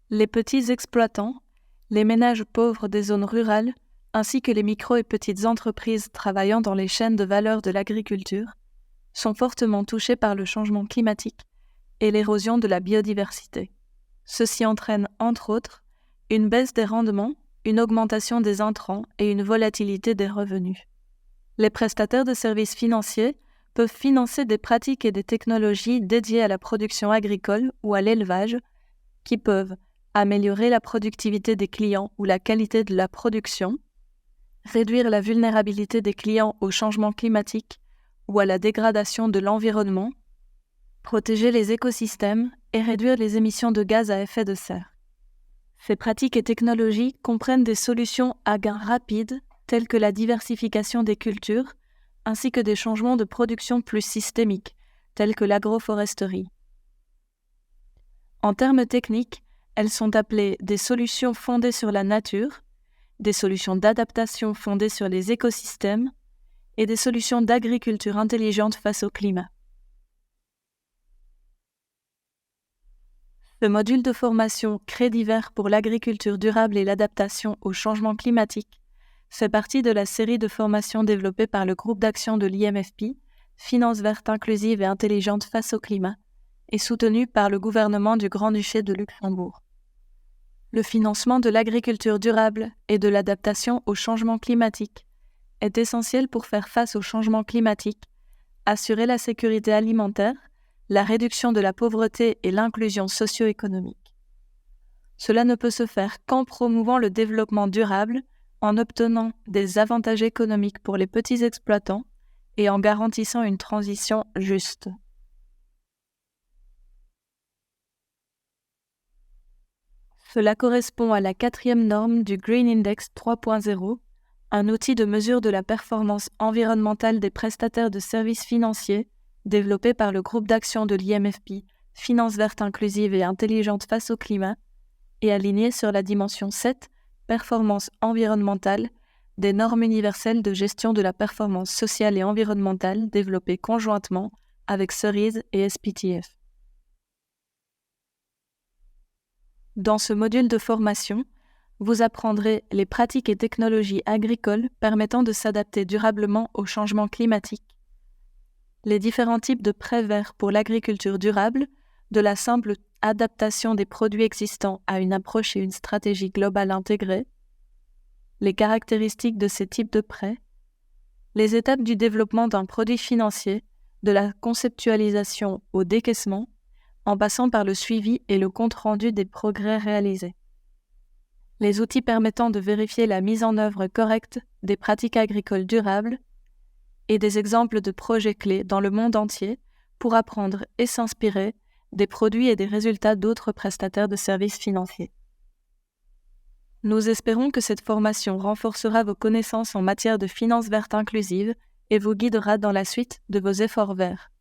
Les petits exploitants, les ménages pauvres des zones rurales, ainsi que les micro et petites entreprises travaillant dans les chaînes de valeur de l'agriculture, sont fortement touchés par le changement climatique et l'érosion de la biodiversité. Ceci entraîne, entre autres, une baisse des rendements, une augmentation des intrants et une volatilité des revenus. Les prestataires de services financiers peuvent financer des pratiques et des technologies dédiées à la production agricole ou à l'élevage qui peuvent améliorer la productivité des clients ou la qualité de la production, réduire la vulnérabilité des clients au changement climatique ou à la dégradation de l'environnement, protéger les écosystèmes et réduire les émissions de gaz à effet de serre. Ces pratiques et technologies comprennent des solutions à gain rapide telles que la diversification des cultures, ainsi que des changements de production plus systémiques, tels que l'agroforesterie. En termes techniques, elles sont appelées des solutions fondées sur la nature, des solutions d'adaptation fondées sur les écosystèmes et des solutions d'agriculture intelligente face au climat. Ce module de formation Crédit vert pour l'agriculture durable et l'adaptation au changement climatique fait partie de la série de formations développées par le groupe d'action de l'IMFP, Finance verte inclusive et intelligente face au climat, et soutenue par le gouvernement du Grand-Duché de Luxembourg. Le financement de l'agriculture durable et de l'adaptation au changement climatique est essentiel pour faire face au changement climatique, assurer la sécurité alimentaire, la réduction de la pauvreté et l'inclusion socio-économique. Cela ne peut se faire qu'en promouvant le développement durable, en obtenant des avantages économiques pour les petits exploitants et en garantissant une transition juste. Cela correspond à la 4e norme du Green Index 3.0, un outil de mesure de la performance environnementale des prestataires de services financiers développé par le groupe d'action de l'IMFP, Finance verte inclusive et intelligente face au climat, et aligné sur la dimension 7, performance environnementale, des normes universelles de gestion de la performance sociale et environnementale développées conjointement avec Cerise et SPTF. Dans ce module de formation, vous apprendrez les pratiques et technologies agricoles permettant de s'adapter durablement au changement climatique, les différents types de prêts verts pour l'agriculture durable, de la simple adaptation des produits existants à une approche et une stratégie globale intégrée, les caractéristiques de ces types de prêts, les étapes du développement d'un produit financier, de la conceptualisation au décaissement, en passant par le suivi et le compte-rendu des progrès réalisés. Les outils permettant de vérifier la mise en œuvre correcte des pratiques agricoles durables et des exemples de projets clés dans le monde entier pour apprendre et s'inspirer des produits et des résultats d'autres prestataires de services financiers. Nous espérons que cette formation renforcera vos connaissances en matière de finance verte inclusive et vous guidera dans la suite de vos efforts verts.